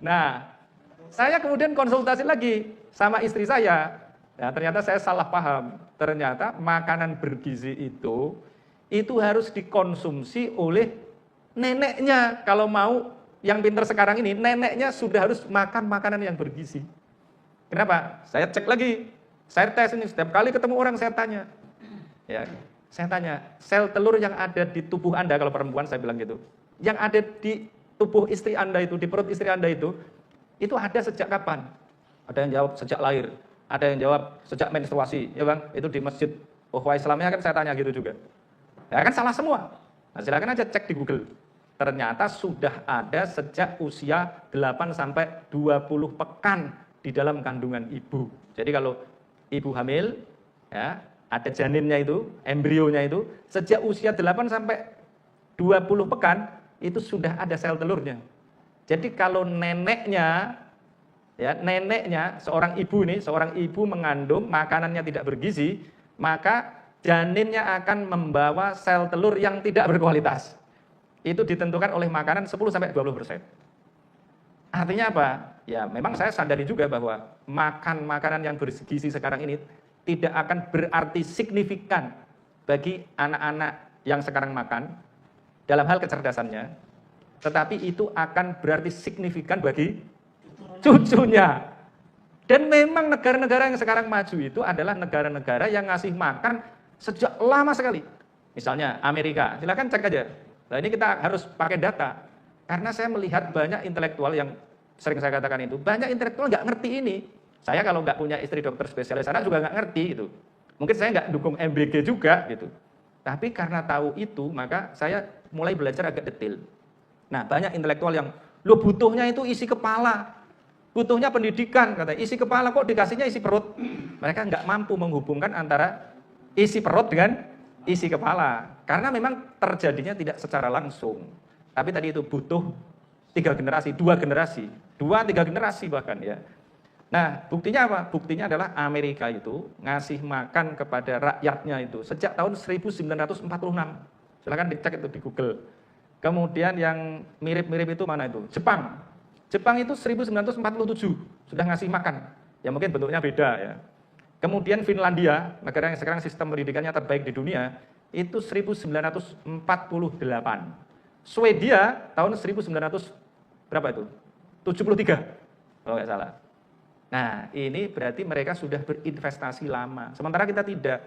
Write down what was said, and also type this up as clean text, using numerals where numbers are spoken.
Nah, saya kemudian konsultasi lagi sama istri saya. Ya, ternyata saya salah paham. Ternyata makanan bergizi itu harus dikonsumsi oleh neneknya. Kalau mau yang pinter sekarang ini, neneknya sudah harus makan makanan yang bergizi. Kenapa? Saya cek lagi. Saya tes ini, setiap kali ketemu orang saya tanya. Ya, saya tanya, sel telur yang ada di tubuh Anda, kalau perempuan saya bilang gitu, yang ada di tubuh istri Anda itu, di perut istri Anda itu ada sejak kapan? Ada yang jawab sejak lahir, ada yang jawab sejak menstruasi, ya Bang, itu di masjid Ukhuwah Islamnya kan saya tanya gitu juga. Ya kan salah semua. Nah, silakan aja cek di Google. Ternyata sudah ada sejak usia 8 sampai 20 pekan di dalam kandungan ibu. Jadi kalau ibu hamil, ya, ada janinnya itu, embrionya itu, sejak usia 8 sampai 20 pekan, itu sudah ada sel telurnya. Jadi kalau neneknya, ya, seorang ibu mengandung makanannya tidak bergizi, maka janinnya akan membawa sel telur yang tidak berkualitas. Itu ditentukan oleh makanan 10-20%. Artinya apa? Ya memang saya sadari juga bahwa makan makanan yang bergizi sekarang ini tidak akan berarti signifikan bagi anak-anak yang sekarang makan dalam hal kecerdasannya, tetapi itu akan berarti signifikan bagi cucunya. Dan memang negara-negara yang sekarang maju itu adalah negara-negara yang ngasih makan sejak lama sekali. Misalnya Amerika, silakan cek aja. Nah ini kita harus pakai data. Karena saya melihat banyak intelektual yang sering saya katakan itu, banyak intelektual nggak ngerti ini. Saya kalau nggak punya istri dokter spesialis sana juga nggak ngerti itu. Mungkin saya nggak dukung MBG juga gitu. Tapi karena tahu itu, maka saya mulai belajar agak detail. Nah banyak intelektual yang, lo butuhnya itu isi kepala. Butuhnya pendidikan, katanya. Isi kepala kok dikasihnya isi perut. Mereka nggak mampu menghubungkan antara isi perut dengan isi kepala. Karena memang terjadinya tidak secara langsung. Tapi tadi itu butuh 3 generasi, 2 generasi. 2-3 generasi bahkan ya. Nah buktinya apa? Buktinya adalah Amerika itu ngasih makan kepada rakyatnya itu sejak tahun 1946. Silahkan dicek itu di Google. Kemudian yang mirip-mirip itu mana itu? Jepang. Jepang itu 1947 sudah ngasih makan, ya mungkin bentuknya beda ya. Kemudian Finlandia, negara yang sekarang sistem pendidikannya terbaik di dunia, itu 1948. Swedia tahun 1900 berapa itu? 73 kalau nggak salah. Nah ini berarti mereka sudah berinvestasi lama, sementara kita tidak.